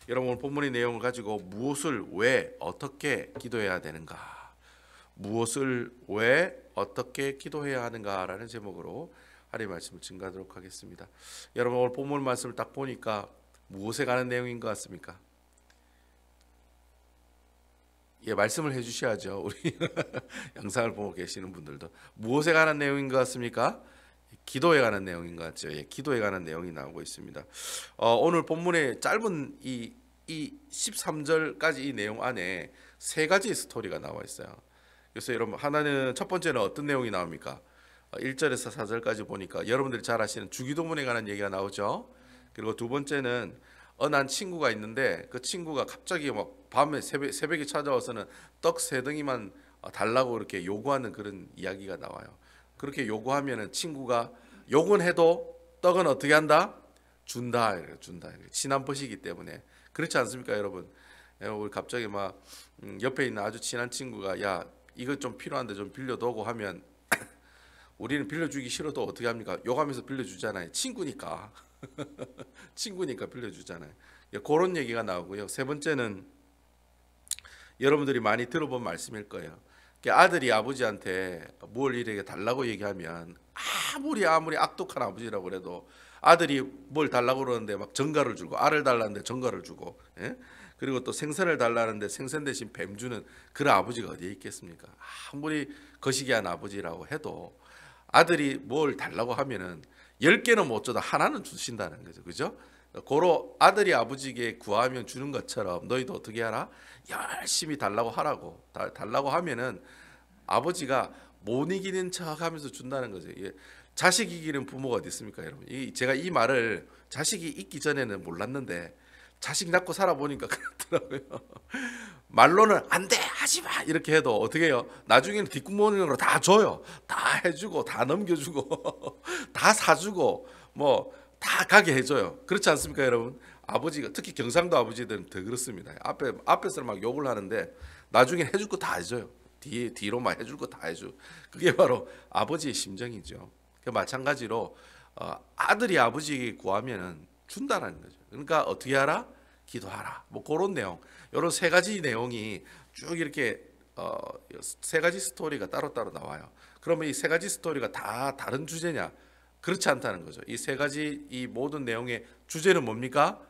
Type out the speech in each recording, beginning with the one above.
여러분 오늘 본문의 내용을 가지고 무엇을 왜 어떻게 기도해야 되는가, 무엇을 왜 어떻게 기도해야 하는가라는 제목으로 하나님의 말씀을 증거하도록 하겠습니다. 여러분 오늘 본문 말씀을 딱 보니까 무엇에 관한 내용인 것 같습니까? 예, 말씀을 해주셔야죠. 우리 영상을 보고 계시는 분들도 무엇에 관한 내용인 것 같습니까? 기도에 관한 내용인 것 같죠. 예, 기도에 관한 내용이 나오고 있습니다. 오늘 본문의 짧은 이 13절까지 이 내용 안에 세 가지 스토리가 나와 있어요. 그래서 여러분 하나는 첫 번째는 어떤 내용이 나옵니까? 1절에서 4절까지 보니까 여러분들이 잘 아시는 주기도문에 관한 얘기가 나오죠. 그리고 두 번째는 난 친구가 있는데 그 친구가 갑자기 막 밤에 새벽에 찾아와서는 떡 세 덩이만 달라고 이렇게 요구하는 그런 이야기가 나와요. 그렇게 요구하면은 친구가 요구는 해도 떡은 어떻게 한다? 준다. 준다. 친한 벗이기 때문에 그렇지 않습니까, 여러분? 우리 갑자기 막 옆에 있는 아주 친한 친구가 야 이거 좀 필요한데 좀 빌려두고 하면 우리는 빌려주기 싫어도 어떻게 합니까? 요가면서 빌려주잖아요. 친구니까. 친구니까 빌려주잖아요. 그런 얘기가 나오고요. 세 번째는 여러분들이 많이 들어본 말씀일 거예요. 아들이 아버지한테 뭘 이렇게 달라고 얘기하면 아무리 악독한 아버지라고 그래도 아들이 뭘 달라고 그러는데 막 전갈을 주고, 알을 달라는데 전갈을 주고, 예? 그리고 또 생선을 달라는데 생선 대신 뱀 주는 그런 아버지가 어디에 있겠습니까? 아무리 거시기한 아버지라고 해도 아들이 뭘 달라고 하면은 10개는 못 줘도 하나는 주신다는 거죠. 그죠? 고로 아들이 아버지에게 구하면 주는 것처럼 너희도 어떻게 하라? 열심히 달라고 하라고. 달라고 하면은 아버지가 못 이기는 척 하면서 준다는 거죠. 자식 이기는 부모가 어디 있습니까, 여러분? 제가 이 말을 자식이 있기 전에는 몰랐는데 자식 낳고 살아보니까 그렇더라고요. 말로는 안 돼, 하지 마 이렇게 해도 어떻게 해요? 나중에는 뒷구멍으로 다 줘요. 다 해주고 다 넘겨주고 다 사주고 뭐 다 가게 해줘요. 그렇지 않습니까, 여러분? 아버지가 특히 경상도 아버지들은 더 그렇습니다. 앞에서 막 욕을 하는데 나중에 해줄 거 다 해줘요. 뒤로 막 해줄 거 다 해줘. 그게 바로 아버지의 심정이죠. 마찬가지로 아들이 아버지에게 구하면은 준다라는 거죠. 그러니까 어떻게 하라? 기도하라. 뭐 그런 내용, 이런 세 가지 내용이 쭉 이렇게 세 가지 스토리가 따로따로 나와요. 그러면 이 세 가지 스토리가 다 다른 주제냐? 그렇지 않다는 거죠. 이 세 가지 이 모든 내용의 주제는 뭡니까?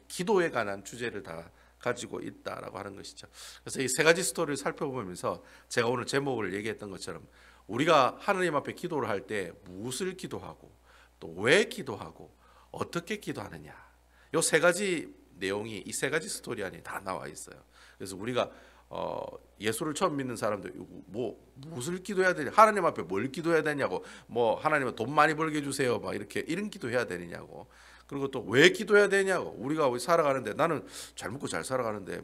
기도에 관한 주제를 다 가지고 있다라고 하는 것이죠. 그래서 이 세 가지 스토리를 살펴보면서 제가 오늘 제목을 얘기했던 것처럼 우리가 하나님 앞에 기도를 할 때 무엇을 기도하고 또 왜 기도하고 어떻게 기도하느냐, 이 세 가지 내용이 이 세 가지 스토리 안에 다 나와 있어요. 그래서 우리가 예수를 처음 믿는 사람들 무엇을 기도해야 되냐, 하나님 앞에 뭘 기도해야 되냐고, 뭐 하나님은 돈 많이 벌게 해주세요, 막 이렇게 이런 기도해야 되느냐고, 그리고 또 왜 기도해야 되냐고. 우리가 살아가는데 나는 잘 먹고 잘 살아가는데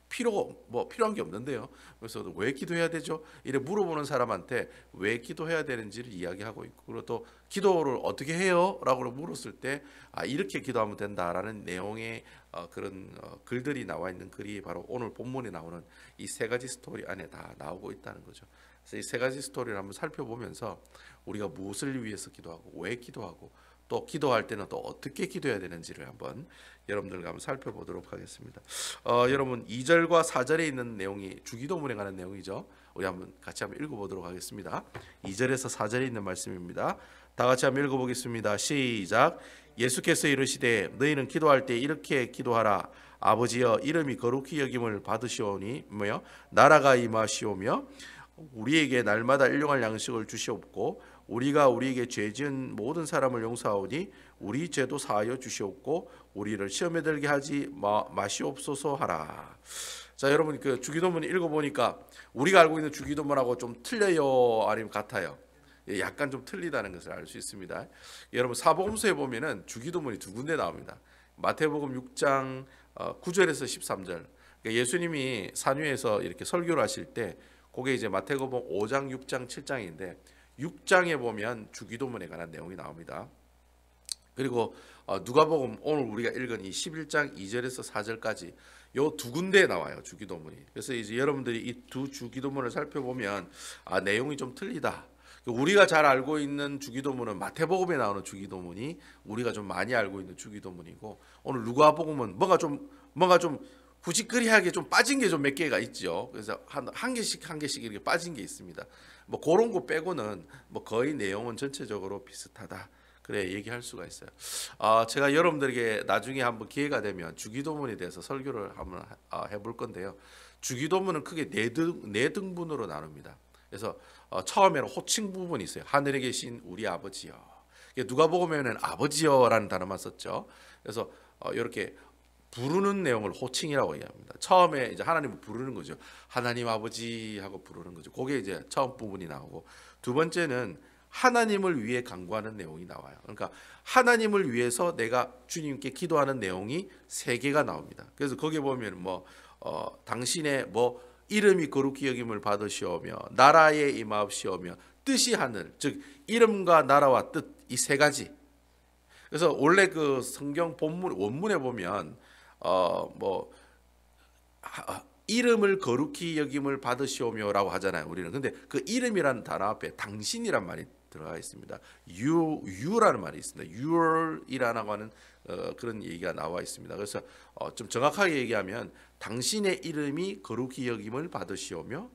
필요한 게 없는데요. 그래서 왜 기도해야 되죠? 이래 물어보는 사람한테 왜 기도해야 되는지를 이야기하고 있고, 그리고 또 기도를 어떻게 해요? 라고 물었을 때 이렇게 기도하면 된다라는 내용의 그런 글들이 나와 있는 글이 바로 오늘 본문에 나오는 이 세 가지 스토리 안에 다 나오고 있다는 거죠. 그래서 이 세 가지 스토리를 한번 살펴보면서 우리가 무엇을 위해서 기도하고 왜 기도하고 또 기도할 때는 또 어떻게 기도해야 되는지를 한번 여러분들과 한번 살펴보도록 하겠습니다. 여러분 2절과 4절에 있는 내용이 주기도문에 관한 내용이죠. 우리 같이 한번 읽어보도록 하겠습니다. 2절에서 4절에 있는 말씀입니다. 다 같이 한번 읽어보겠습니다. 시작. 예수께서 이르시되 너희는 기도할 때 이렇게 기도하라. 아버지여, 이름이 거룩히 여김을 받으시오니 나라가 임하시오며 우리에게 날마다 일용할 양식을 주시옵고 우리가 우리에게 죄 지은 모든 사람을 용서하오니 우리 죄도 사하여 주시옵고 우리를 시험에 들게 하지 마시옵소서 하라. 자, 여러분 그 주기도문 읽어보니까 우리가 알고 있는 주기도문하고 좀 틀려요, 아니면 같아요? 약간 좀 틀리다는 것을 알 수 있습니다. 여러분 사복음서에 보면은 주기도문이 두 군데 나옵니다. 마태복음 6장 9절에서 13절. 그러니까 예수님이 산 위에서 이렇게 설교를 하실 때 그게 이제 마태복음 5장, 6장, 7장인데 6장에 보면 주기도문에 관한 내용이 나옵니다. 그리고 누가복음 오늘 우리가 읽은 이 11장 2절에서 4절까지 요 두 군데에 나와요, 주기도문이. 그래서 이제 여러분들이 이 두 주기도문을 살펴보면 내용이 좀 틀리다. 우리가 잘 알고 있는 주기도문은 마태복음에 나오는 주기도문이 우리가 좀 많이 알고 있는 주기도문이고, 오늘 누가복음은 뭔가 좀 뭔가 좀 후지거리하게 좀 빠진 게 좀 몇 개가 있죠. 그래서 한 개씩 이렇게 빠진 게 있습니다. 뭐 그런 거 빼고는 뭐 거의 내용은 전체적으로 비슷하다. 그래 얘기할 수가 있어요. 제가 여러분들에게 나중에 한번 기회가 되면 주기도문에 대해서 설교를 한번 해볼 건데요. 주기도문은 크게 네 등분으로 나눕니다. 그래서 처음에는 호칭 부분이 있어요. 하늘에 계신 우리 아버지여. 누가복음에는 아버지여라는 단어만 썼죠. 그래서 이렇게 부르는 내용을 호칭이라고 얘기합니다. 처음에 이제 하나님을 부르는 거죠. 하나님 아버지 하고 부르는 거죠. 그게 이제 처음 부분이 나오고, 두 번째는 하나님을 위해 간구하는 내용이 나와요. 그러니까 하나님을 위해서 내가 주님께 기도하는 내용이 세 개가 나옵니다. 그래서 거기에 보면 뭐 당신의 뭐 이름이 거룩히 여김을 받으시오며 나라에 임하옵시오며 뜻이 하늘, 즉 이름과 나라와 뜻, 이 세 가지. 그래서 원래 그 성경 본문 원문에 보면 이름을 거룩히 여김을 받으시오며라고 하잖아요. 우리는. 근데 그 이름이라는 단어 앞에 당신이란 말이 들어가 있습니다. you라는 말이 있습니다. your이라고 하는 그런 얘기가 나와 있습니다. 그래서 좀 정확하게 얘기하면 당신의 이름이 거룩히 여김을 받으시오며,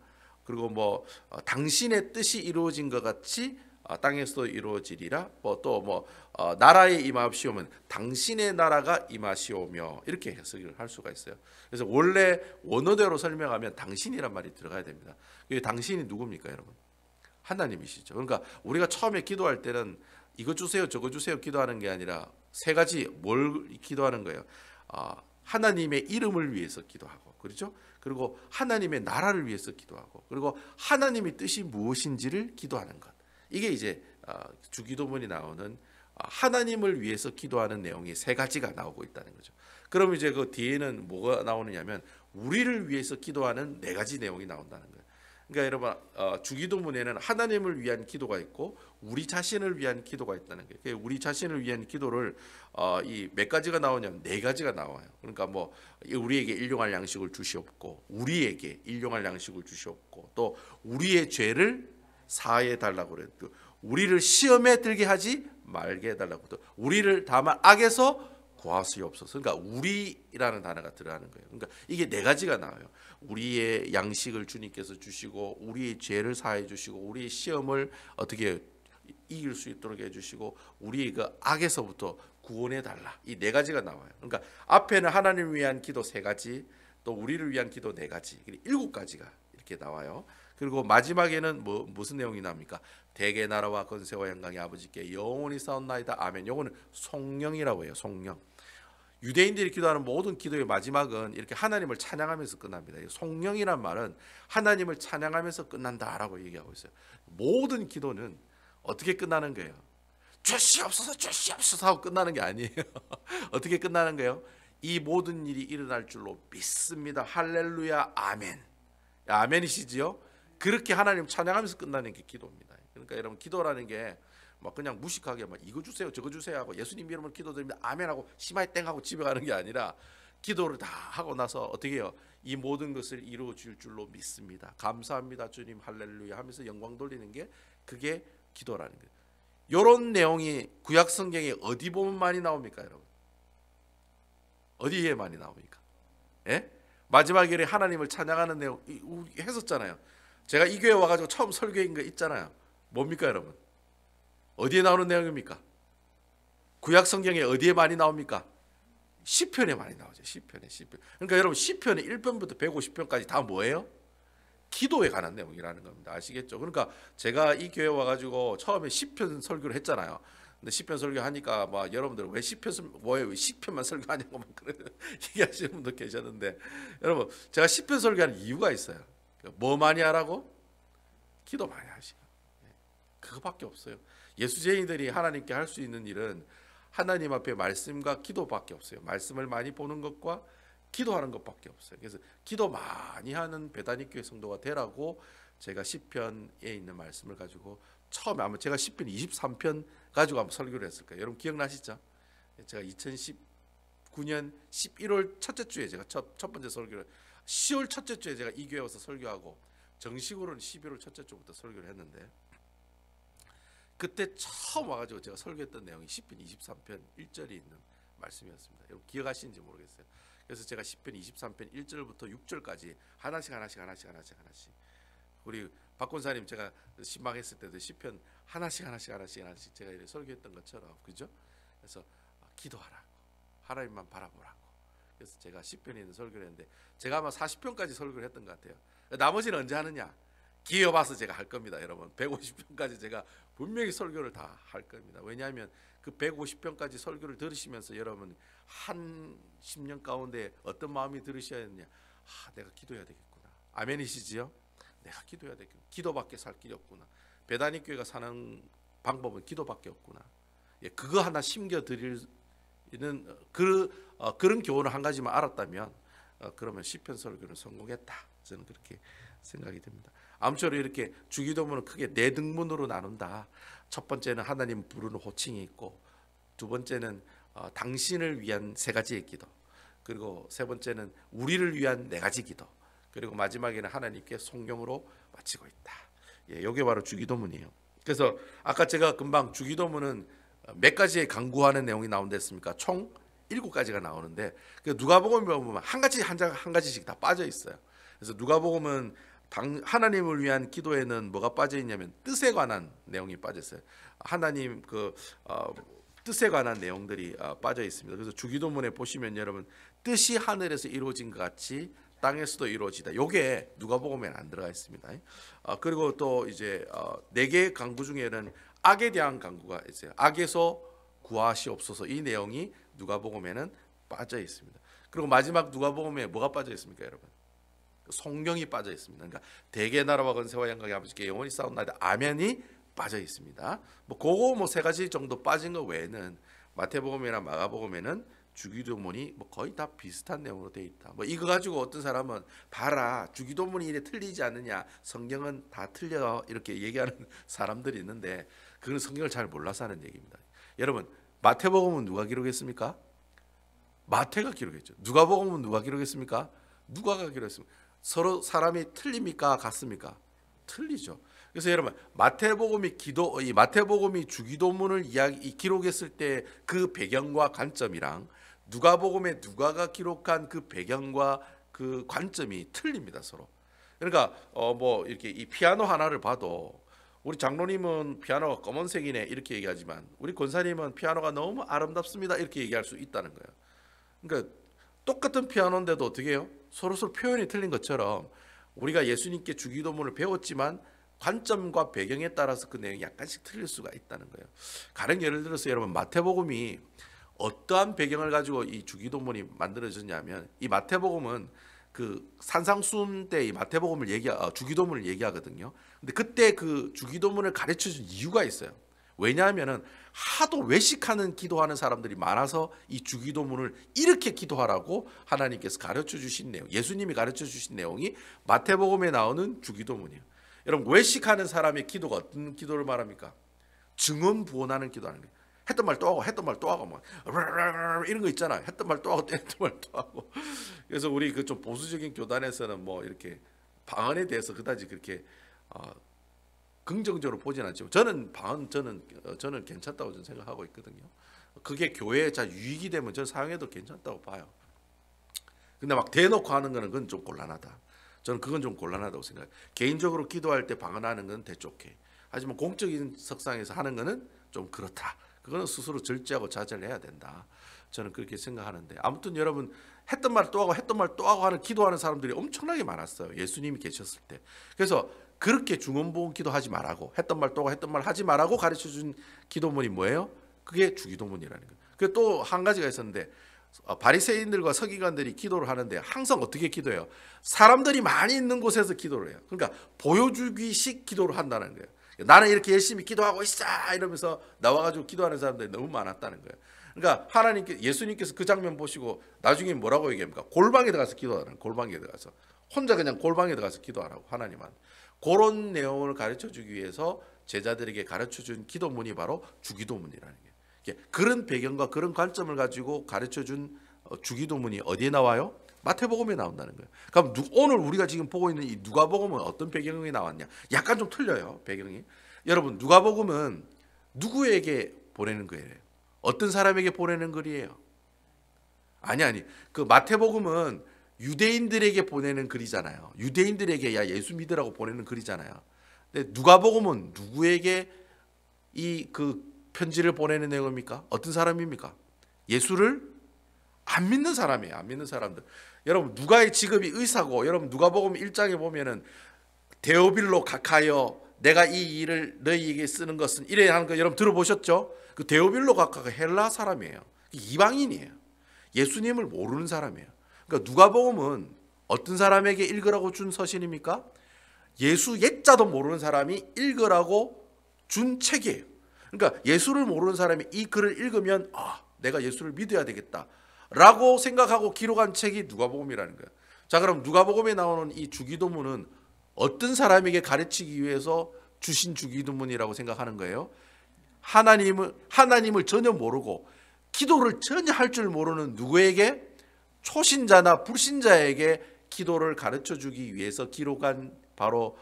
그리고 뭐 당신의 뜻이 이루어진 것 같이 땅에서도 이루어지리라. 나라에 임하옵시오면 당신의 나라가 임하시오며, 이렇게 해석을 할 수가 있어요. 그래서 원래 원어대로 설명하면 당신이란 말이 들어가야 됩니다. 당신이 누굽니까, 여러분? 하나님이시죠. 그러니까 우리가 처음에 기도할 때는 이거 주세요, 저거 주세요 기도하는 게 아니라 세 가지 뭘 기도하는 거예요. 하나님의 이름을 위해서 기도하고, 그렇죠? 그리고 하나님의 나라를 위해서 기도하고, 그리고 하나님의 뜻이 무엇인지를 기도하는 것. 이게 이제 주기도문이 나오는 하나님을 위해서 기도하는 내용이 세 가지가 나오고 있다는 거죠. 그럼 이제 그 뒤에는 뭐가 나오느냐면 우리를 위해서 기도하는 네 가지 내용이 나온다는 거예요. 그러니까 여러분 주기도문에는 하나님을 위한 기도가 있고 우리 자신을 위한 기도가 있다는 거예요. 우리 자신을 위한 기도를 이 몇 가지가 나오냐면 네 가지가 나와요. 그러니까 뭐 우리에게 일용할 양식을 주시옵고, 우리에게 일용할 양식을 주시옵고, 또 우리의 죄를 사해 달라고 그래요. 또 우리를 시험에 들게 하지 말게 해달라고, 또 우리를 다만 악에서 구하시옵소서. 그러니까 우리라는 단어가 들어가는 거예요. 그러니까 이게 네 가지가 나와요. 우리의 양식을 주님께서 주시고, 우리의 죄를 사해 주시고, 우리의 시험을 어떻게 이길 수 있도록 해주시고, 우리의 그 악에서부터 구원해 달라. 이 네 가지가 나와요. 그러니까 앞에는 하나님을 위한 기도 세 가지, 또 우리를 위한 기도 네 가지, 일곱 가지가 이렇게 나와요. 그리고 마지막에는 무슨 내용이 나옵니까? 대개 나라와 권세와 영광이 아버지께 영원히 싸웠나이다. 아멘. 요거는 송영이라고 해요. 송영. 유대인들이 기도하는 모든 기도의 마지막은 이렇게 하나님을 찬양하면서 끝납니다. 송영이란 말은 하나님을 찬양하면서 끝난다라고 얘기하고 있어요. 모든 기도는 어떻게 끝나는 거예요? 주시옵소서 주시옵소서 하고 끝나는 게 아니에요. 어떻게 끝나는 거예요? 이 모든 일이 일어날 줄로 믿습니다. 할렐루야 아멘. 아멘이시지요? 그렇게 하나님 찬양하면서 끝나는 게 기도입니다. 그러니까 여러분 기도라는 게 막 그냥 무식하게 막 이거 주세요 저거 주세요 하고 예수님 이름으로 기도드립니다 아멘하고 심하게 땡하고 집에 가는 게 아니라, 기도를 다 하고 나서 어떻게 해요? 이 모든 것을 이루어 줄 줄로 믿습니다. 감사합니다 주님 할렐루야 하면서 영광 돌리는 게 그게 기도라는 거예요. 이런 내용이 구약 성경에 어디 보면 많이 나옵니까, 여러분? 어디에 많이 나옵니까? 예? 마지막 일에 하나님을 찬양하는 내용 했었잖아요. 제가 이 교회 와가지고 처음 설교인 거 있잖아요. 뭡니까, 여러분? 어디에 나오는 내용입니까? 구약 성경에 어디에 많이 나옵니까? 시편에 많이 나오죠. 시편에. 그러니까 여러분 시편의 1편부터 150편까지 다 뭐예요? 기도에 관한 내용이라는 겁니다. 아시겠죠? 그러니까 제가 이 교회 와가지고 처음에 시편 설교를 했잖아요. 근데 시편 설교하니까 막 여러분들 왜 시편만 설교하냐고 막 그런 얘기하시는 분도 계셨는데, 여러분 제가 시편 설교하는 이유가 있어요. 뭐 많이 하라고? 기도 많이 하시고. 그거밖에 없어요. 예수쟁이들이 하나님께 할 수 있는 일은 하나님 앞에 말씀과 기도밖에 없어요. 말씀을 많이 보는 것과 기도하는 것밖에 없어요. 그래서 기도 많이 하는 베다니 교회 성도가 되라고 제가 시편에 있는 말씀을 가지고 처음에 아마 제가 시편 23편 가지고 한번 설교를 했을 거예요. 여러분 기억나시죠? 제가 2019년 11월 첫째 주에 제가 첫 번째 설교를, 10월 첫째 주에 제가 이 교회 와서 설교하고 정식으로는 11월 첫째 주부터 설교를 했는데, 그때 처음 와가지고 제가 설교했던 내용이 시편 23편 1절이 있는 말씀이었습니다. 여러분 기억하시는지 모르겠어요. 그래서 제가 시편 23편 1절부터 6절까지 하나씩 우리 박권사님 제가 신방했을 때도 시편 하나씩 제가 이렇게 설교했던 것처럼, 그죠? 그래서 기도하라고, 하나님만 바라보라고. 그래서 제가 시편에 있는 설교를 했는데 제가 아마 40편까지 설교를 했던 것 같아요. 나머지는 언제 하느냐? 기회 와서 제가 할 겁니다, 여러분. 150편까지 제가 분명히 설교를 다 할 겁니다. 왜냐하면 그 150편까지 설교를 들으시면서 여러분 한 10년 가운데 어떤 마음이 들으셔야 했냐? 내가 기도해야 되겠구나. 아멘이시지요? 내가 기도해야 되겠구나. 기도밖에 살 길이 없구나. 베다니 교회가 사는 방법은 기도밖에 없구나. 예, 그거 하나 심겨 드리는 그런 교훈을 한 가지만 알았다면 그러면 시편 설교는 성공했다. 저는 그렇게 생각이 됩니다. 아무쪼록 이렇게 주기도문은 크게 네 등문으로 나눈다. 첫 번째는 하나님 부르는 호칭이 있고, 두 번째는 당신을 위한 세 가지의 기도, 그리고 세 번째는 우리를 위한 네 가지 기도, 그리고 마지막에는 하나님께 송영으로 마치고 있다. 예, 이게 바로 주기도문이에요. 그래서 아까 제가 금방 주기도문은 몇 가지의 강구하는 내용이 나온다 했습니까? 총 7가지가 나오는데 누가복음에 보면 한 가지씩 다 빠져 있어요. 그래서 누가복음은 하나님을 위한 기도에는 뭐가 빠져 있냐면 뜻에 관한 내용이 빠져 있어요. 하나님 뜻에 관한 내용들이 빠져 있습니다. 그래서 주기도문에 보시면 여러분 뜻이 하늘에서 이루어진 것 같이 땅에서도 이루어지다. 요게 누가복음에는 안 들어가 있습니다. 그리고 또 이제 4개의 강구 중에는 악에 대한 강구가 있어요. 악에서 구하시옵소서. 이 내용이 누가복음에는 빠져 있습니다. 그리고 마지막 누가복음에 뭐가 빠져 있습니까, 여러분? 성경이 빠져 있습니다. 그러니까 대개 나라와 건세와 영광의 아버지께 영원히 싸운나이다. 아멘이 빠져 있습니다. 그거 3가지 정도 빠진 거 외에는 마태복음이나 마가복음에는 주기도문이 거의 다 비슷한 내용으로 되어 있다. 이거 가지고 어떤 사람은 봐라, 주기도문이 이래 틀리지 않느냐, 성경은 다 틀려, 이렇게 얘기하는 사람들이 있는데 그건 성경을 잘 몰라서 하는 얘기입니다. 여러분, 마태복음은 누가 기록했습니까? 마태가 기록했죠. 누가복음은 누가 기록했습니까? 누가가 기록했습니까? 서로 사람이 틀립니까? 같습니까? 틀리죠. 그래서 여러분 마태복음이 주기도문을 기록했을 때 그 배경과 관점이랑 누가복음에 누가가 기록한 그 배경과 그 관점이 틀립니다, 서로. 그러니까 이렇게 이 피아노 하나를 봐도 우리 장로님은 피아노가 검은색이네 이렇게 얘기하지만 우리 권사님은 피아노가 너무 아름답습니다 이렇게 얘기할 수 있다는 거예요. 그러니까 똑같은 피아노인데도 어떻게 해요? 서로 표현이 틀린 것처럼 우리가 예수님께 주기도문을 배웠지만 관점과 배경에 따라서 그 내용이 약간씩 틀릴 수가 있다는 거예요. 가령 예를 들어서 여러분 마태복음이 어떠한 배경을 가지고 이 주기도문이 만들어졌냐면 이 마태복음은 그 산상수훈 때 이 마태복음을 주기도문을 얘기하거든요. 근데 그때 그 주기도문을 가르쳐 준 이유가 있어요. 왜냐하면은 하도 외식하는 기도하는 사람들이 많아서 이 주기도문을 이렇게 기도하라고 하나님께서 가르쳐 주신 내용, 예수님이 가르쳐 주신 내용이 마태복음에 나오는 주기도문이에요. 여러분 외식하는 사람의 기도가 어떤 기도를 말합니까? 증언부언하는 기도하는 거예요. 했던 말 또 하고 했던 말 또 하고 이런 거 있잖아요. 했던 말 또 하고 했던 말 또 하고. 그래서 우리 그 좀 보수적인 교단에서는 이렇게 방언에 대해서 그다지 그렇게 긍정적으로 보진 않지만 저는 괜찮다고 저는 생각하고 있거든요. 그게 교회에 잘 유익이 되면 저는 사용해도 괜찮다고 봐요. 근데 막 대놓고 하는 거는 그건 좀 곤란하다. 저는 그건 좀 곤란하다고 생각해요. 개인적으로 기도할 때 방언하는 건 대쪽해. 하지만 공적인 석상에서 하는 거는 좀 그렇다. 그거는 스스로 절제하고 자제를 해야 된다. 저는 그렇게 생각하는데 아무튼 여러분 했던 말 또 하고 했던 말 또 하고 하는 기도하는 사람들이 엄청나게 많았어요. 예수님이 계셨을 때. 그래서 그렇게 중언부언 기도하지 말라고 했던 말 또 하고 했던 말 하지 말라고 가르쳐준 기도문이 뭐예요? 그게 주기도문이라는 거예요. 그 또 한 가지가 있었는데 바리새인들과 서기관들이 기도를 하는데 항상 어떻게 기도해요? 사람들이 많이 있는 곳에서 기도를 해요. 그러니까 보여주기식 기도를 한다는 거예요. 나는 이렇게 열심히 기도하고 있어 이러면서 나와가지고 기도하는 사람들이 너무 많았다는 거예요. 그러니까 예수님께서 그 장면 보시고 나중에 뭐라고 얘기합니까? 골방에 들어가서 기도하라는, 골방에 들어가서 혼자 그냥 골방에 들어가서 기도하라고 하나님한테. 그런 내용을 가르쳐주기 위해서 제자들에게 가르쳐준 기도문이 바로 주기도문이라는 거예요. 그런 배경과 그런 관점을 가지고 가르쳐준 주기도문이 어디에 나와요? 마태복음에 나온다는 거예요. 그럼 오늘 우리가 지금 보고 있는 이 누가복음은 어떤 배경이 나왔냐? 약간 좀 틀려요, 배경이. 여러분 누가복음은 누구에게 보내는 거예요? 어떤 사람에게 보내는 글이에요? 아니. 그 마태복음은 유대인들에게 보내는 글이잖아요. 유대인들에게 야 예수 믿으라고 보내는 글이잖아요. 근데 누가복음은 누구에게 이 그 편지를 보내는 내용입니까? 어떤 사람입니까? 예수를 안 믿는 사람이에요. 안 믿는 사람들. 여러분 누가의 직업이 의사고, 여러분 누가복음 1장에 보면은 데오빌로 각하여 내가 이 일을 너희에게 쓰는 것은 이래야 하는 거 여러분 들어보셨죠? 그 데오빌로 각하가 헬라 사람이에요. 이방인이에요. 예수님을 모르는 사람이에요. 그러니까 누가복음은 어떤 사람에게 읽으라고 준 서신입니까? 예수 옛자도 모르는 사람이 읽으라고 준 책이에요. 그러니까 예수를 모르는 사람이 이 글을 읽으면 내가 예수를 믿어야 되겠다라고 생각하고 기록한 책이 누가복음이라는 거예요. 자, 그럼 누가복음에 나오는 이 주기도문은 어떤 사람에게 가르치기 위해서 주신 주기도문이라고 생각하는 거예요? 하나님을 전혀 모르고 기도를 전혀 할 줄 모르는 누구에게? 초신자나 불신자에게 기도를 가르쳐 주기 위해서 기록한 바로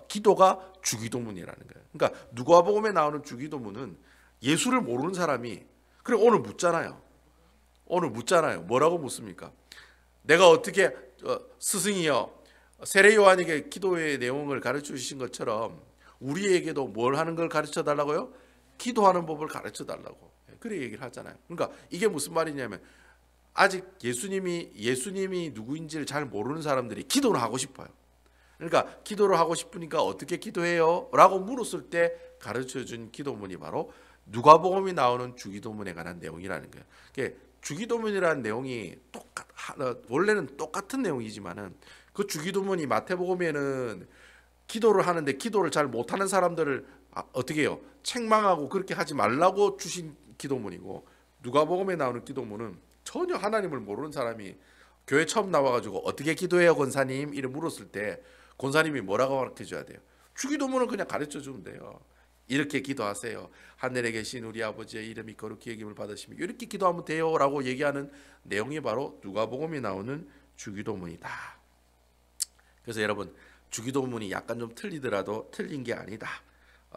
기도가 주기도문이라는 거예요. 그러니까 누가복음에 나오는 주기도문은 예수를 모르는 사람이 그래 오늘 묻잖아요. 뭐라고 묻습니까? 내가 어떻게 스승이여 세례 요한에게 기도의 내용을 가르쳐 주신 것처럼 우리에게도 뭘 하는 걸 가르쳐 달라고요? 기도하는 법을 가르쳐 달라고. 그래 얘기를 하잖아요. 그러니까 이게 무슨 말이냐면 아직 예수님이 누구인지를 잘 모르는 사람들이 기도를 하고 싶어요. 그러니까 기도를 하고 싶으니까 어떻게 기도해요? 라고 물었을 때 가르쳐준 기도문이 바로 누가복음이 나오는 주기도문에 관한 내용이라는 거예요. 주기도문이라는 내용이 원래는 똑같은 내용이지만은 그 주기도문이 마태복음에는 기도를 하는데 기도를 잘 못하는 사람들을 어떻게 해요? 책망하고 그렇게 하지 말라고 주신 기도문이고, 누가복음에 나오는 기도문은 전혀 하나님을 모르는 사람이 교회 처음 나와가지고 어떻게 기도해요 권사님? 이래 물었을 때 권사님이 뭐라고 가르쳐줘야 돼요? 주기도문을 그냥 가르쳐주면 돼요. 이렇게 기도하세요. 하늘에 계신 우리 아버지의 이름이 거룩히 여김을 받으시며 이렇게 기도하면 돼요 라고 얘기하는 내용이 바로 누가복음이 나오는 주기도문이다. 그래서 여러분 주기도문이 약간 좀 틀리더라도 틀린 게 아니다.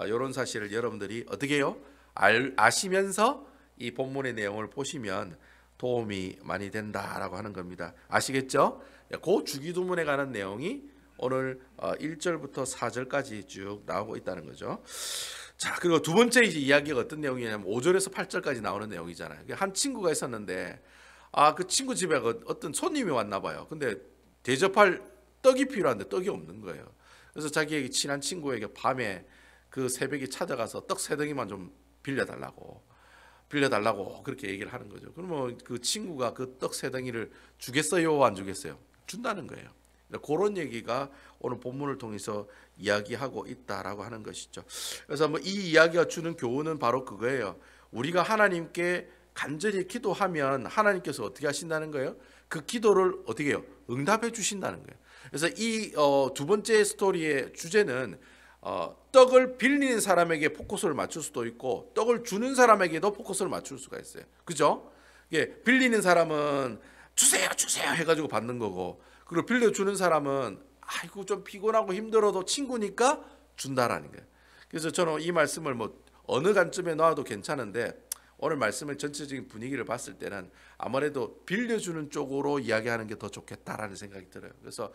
이런 사실을 여러분들이 어떻게 해요? 아시면서 이 본문의 내용을 보시면 도움이 많이 된다라고 하는 겁니다. 아시겠죠? 그 주기도문에 관한 내용이 오늘 1절부터 4절까지 쭉 나오고 있다는 거죠. 자, 그리고 두 번째 이야기가 어떤 내용이냐면 5절에서 8절까지 나오는 내용이잖아요. 한 친구가 있었는데 그 친구 집에 어떤 손님이 왔나 봐요. 근데 대접할 떡이 필요한데 떡이 없는 거예요. 그래서 자기에게 친한 친구에게 밤에 그 새벽에 찾아가서 떡 3덩이만 좀 빌려달라고 그렇게 얘기를 하는 거죠. 그러면 그 친구가 그 떡 3덩이를 주겠어요? 안 주겠어요? 준다는 거예요. 그런 얘기가 오늘 본문을 통해서 이야기하고 있다라고 하는 것이죠. 그래서 뭐 이 이야기가 주는 교훈은 바로 그거예요. 우리가 하나님께 간절히 기도하면 하나님께서 어떻게 하신다는 거예요? 그 기도를 어떻게 해요? 응답해 주신다는 거예요. 그래서 이 두 번째 스토리의 주제는 떡을 빌리는 사람에게 포커스를 맞출 수도 있고 떡을 주는 사람에게도 포커스를 맞출 수가 있어요. 그죠? 빌리는 사람은 주세요 해가지고 받는 거고, 그리고 빌려주는 사람은 아이고 좀 피곤하고 힘들어도 친구니까 준다라는 거예요. 그래서 저는 이 말씀을 뭐 어느 관점에 놔도 괜찮은데 오늘 말씀의 전체적인 분위기를 봤을 때는 아무래도 빌려주는 쪽으로 이야기하는 게 더 좋겠다라는 생각이 들어요. 그래서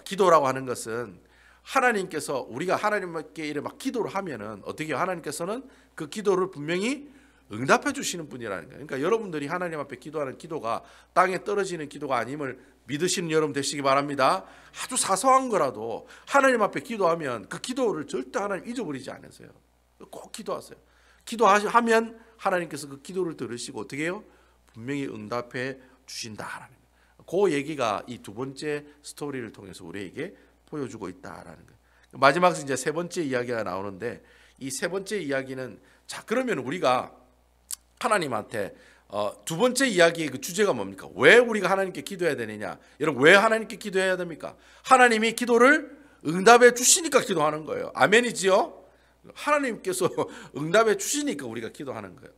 기도라고 하는 것은 하나님께서 우리가 하나님께 이래 막 기도를 하면은 어떻게 해요? 하나님께서는 그 기도를 분명히 응답해 주시는 분이라는 거예요. 그러니까 여러분들이 하나님 앞에 기도하는 기도가 땅에 떨어지는 기도가 아님을 믿으시는 여러분 되시기 바랍니다. 아주 사소한 거라도 하나님 앞에 기도하면 그 기도를 절대 하나님 잊어버리지 않으세요. 꼭 기도하세요. 기도하면 하나님께서 그 기도를 들으시고 어떻게 해요? 분명히 응답해 주신다라는 거예요. 그 얘기가 이 두 번째 스토리를 통해서 우리에게 보여주고 있다라는 거예요. 마지막에 이제 세 번째 이야기가 나오는데 이 세 번째 이야기는 자 그러면 우리가 하나님한테 두 번째 이야기의 그 주제가 뭡니까? 왜 우리가 하나님께 기도해야 되느냐? 여러분 왜 하나님께 기도해야 됩니까? 하나님이 기도를 응답해 주시니까 기도하는 거예요. 아멘이지요? 하나님께서 응답해 주시니까 우리가 기도하는 거예요.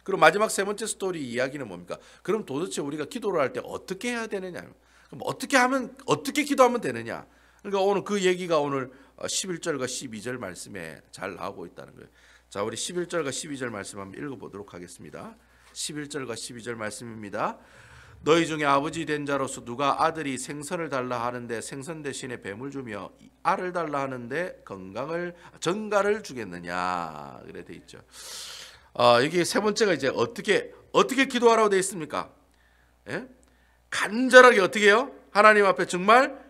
그럼 마지막 세 번째 스토리 이야기는 뭡니까? 그럼 도대체 우리가 기도를 할 때 어떻게 해야 되느냐? 그럼 어떻게 기도하면 되느냐? 그러니까 오늘 그 얘기가 오늘 11절과 12절 말씀에 잘 나오고 있다는 거예요. 자, 우리 11절과 12절 말씀 한번 읽어보도록 하겠습니다. 11절과 12절 말씀입니다. 너희 중에 아버지 된 자로서 누가 아들이 생선을 달라 하는데 생선 대신에 뱀을 주며 알을 달라 하는데 전갈을 주겠느냐 그래 돼 있죠. 여기 세 번째가 이제 어떻게 기도하라고 돼 있습니까? 예? 간절하게 어떻게 해요? 하나님 앞에 정말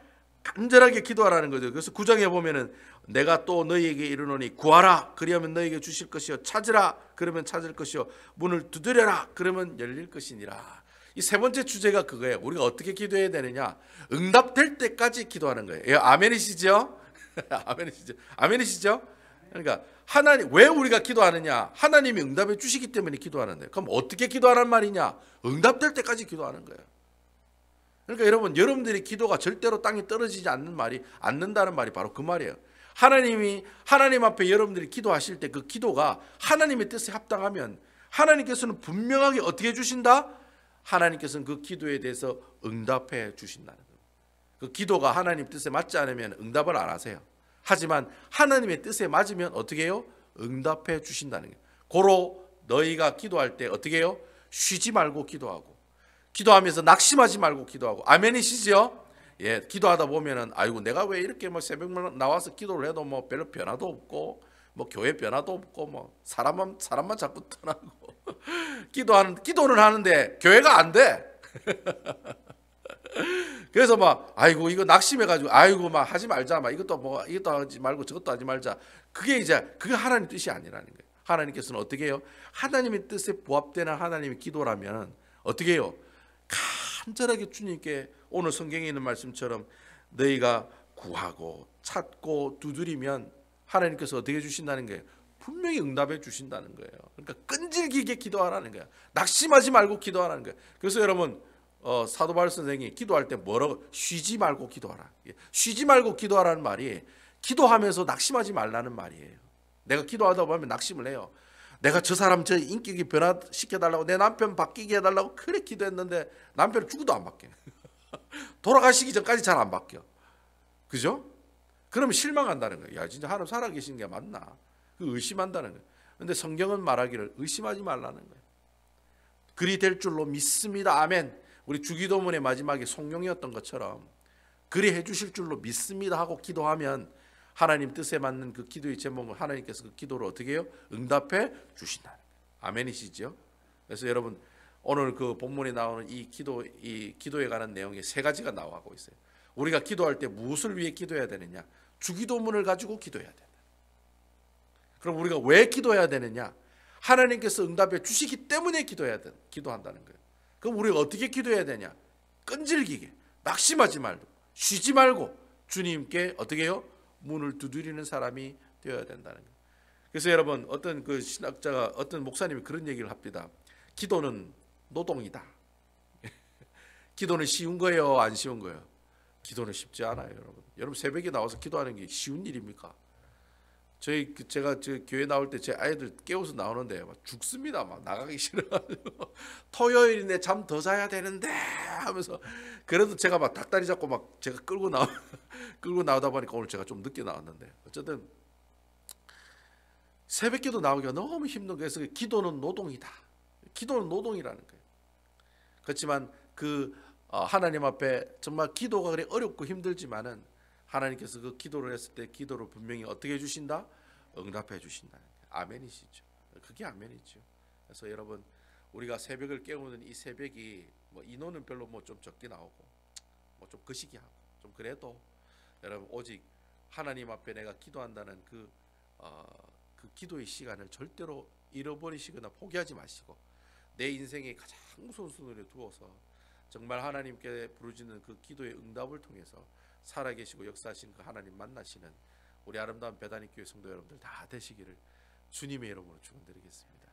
간절하게 기도하라는 거죠. 그래서 9장에 보면은 내가 또 너희에게 이르노니 구하라 그리하면 너희에게 주실 것이요 찾으라 그러면 찾을 것이요 문을 두드려라 그러면 열릴 것이니라. 이 세 번째 주제가 그거예요. 우리가 어떻게 기도해야 되느냐? 응답될 때까지 기도하는 거예요. 예, 아멘이시죠? 아멘이시죠? 그러니까 하나님 왜 우리가 기도하느냐? 하나님이 응답해 주시기 때문에 기도하는 거예요. 그럼 어떻게 기도하란 말이냐? 응답될 때까지 기도하는 거예요. 그러니까 여러분들이 기도가 절대로 땅에 떨어지지 않는다는 말이 바로 그 말이에요. 하나님 앞에 여러분들이 기도하실 때 그 기도가 하나님의 뜻에 합당하면 하나님께서는 분명하게 어떻게 해주신다? 하나님께서는 그 기도에 대해서 응답해 주신다는 거예요. 그 기도가 하나님 뜻에 맞지 않으면 응답을 안 하세요. 하지만 하나님의 뜻에 맞으면 어떻게 해요? 응답해 주신다는 거예요. 고로 너희가 기도할 때 어떻게 해요? 쉬지 말고 기도하고 기도하면서 낙심하지 말고 기도하고. 아멘이시죠? 예, 기도하다 보면은 아이고 내가 왜 이렇게 뭐 새벽만 나와서 기도를 해도 뭐 별로 변화도 없고 뭐 교회 변화도 없고 뭐 사람만 자꾸 떠나고 기도는 하는데 교회가 안 돼. 그래서 막 아이고 이거 낙심해가지고 아이고 막 하지 말자 막 이것도 하지 말고 저것도 하지 말자. 그게 하나님 뜻이 아니라는 거예요. 하나님께서는 어떻게 해요? 하나님의 뜻에 부합되는 하나님의 기도라면 어떻게 해요? 간절하게 주님께 오늘 성경에 있는 말씀처럼 너희가 구하고 찾고 두드리면 하나님께서 어떻게 해주신다는 거예요? 분명히 응답해 주신다는 거예요. 그러니까 끈질기게 기도하라는 거예요. 낙심하지 말고 기도하라는 거예요. 그래서 여러분 사도 바울 선생이 기도할 때 뭐라고? 쉬지 말고 기도하라. 쉬지 말고 기도하라는 말이 기도하면서 낙심하지 말라는 말이에요. 내가 기도하다 보면 낙심을 해요. 내가 저 사람 저 인격이 변화시켜달라고 내 남편 바뀌게 해달라고 그래 기도했는데 남편은 죽어도 안 바뀌어. 돌아가시기 전까지 잘 안 바뀌어. 그죠? 그러면 실망한다는 거예요. 야 진짜 하나님 살아계신 게 맞나? 그 의심한다는 거예요. 그런데 성경은 말하기를 의심하지 말라는 거예요. 그리 될 줄로 믿습니다. 아멘. 우리 주기도문의 마지막에 성령이었던 것처럼 그리 해주실 줄로 믿습니다 하고 기도하면 하나님 뜻에 맞는 그 기도의 제목을 하나님께서 그 기도를 어떻게 해요? 응답해 주신다는 거예요. 아멘이시죠? 그래서 여러분 오늘 그 본문에 나오는 이 기도에 관한 내용이 세 가지가 나오고 있어요. 우리가 기도할 때 무엇을 위해 기도해야 되느냐? 주기도문을 가지고 기도해야 된다. 그럼 우리가 왜 기도해야 되느냐? 하나님께서 응답해 주시기 때문에 기도한다는 거예요. 그럼 우리가 어떻게 기도해야 되냐? 끈질기게 낙심하지 말고 쉬지 말고 주님께 어떻게 해요? 문을 두드리는 사람이 되어야 된다는 거예요. 그래서 여러분 어떤 그 신학자가 어떤 목사님이 그런 얘기를 합니다. 기도는 노동이다. 기도는 쉬운 거예요, 안 쉬운 거예요? 기도는 쉽지 않아요, 여러분. 여러분 새벽에 나와서 기도하는 게 쉬운 일입니까? 제가 교회 나올 때 제 아이들 깨워서 나오는데 막 죽습니다. 막 나가기 싫어가지고 토요일인데 잠 더 자야 되는데 하면서 그래도 제가 막 닭다리 잡고 막 제가 끌고 나오다 보니까 오늘 제가 좀 늦게 나왔는데 어쨌든 새벽기도 나오기가 너무 힘든 거예요. 그래서 기도는 노동이다. 기도는 노동이라는 거예요. 그렇지만 하나님 앞에 정말 기도가 그래 어렵고 힘들지만은 하나님께서 그 기도를 했을 때 기도를 분명히 어떻게 해주신다? 응답해 주신다는 거예요. 아멘이시죠. 그게 아멘이죠. 그래서 여러분 우리가 새벽을 깨우는 이 새벽이 뭐 인원은 별로 뭐 좀 적게 나오고 뭐 좀 거시기하고 좀 그래도 여러분 오직 하나님 앞에 내가 기도한다는 그 기도의 시간을 절대로 잃어버리시거나 포기하지 마시고 내 인생의 가장 우선순위를 두어서 정말 하나님께 부르짖는 그 기도의 응답을 통해서 살아계시고 역사하신 그 하나님 만나시는 우리 아름다운 베다니 교회 성도 여러분들 다 되시기를 주님의 이름으로 축원드리겠습니다.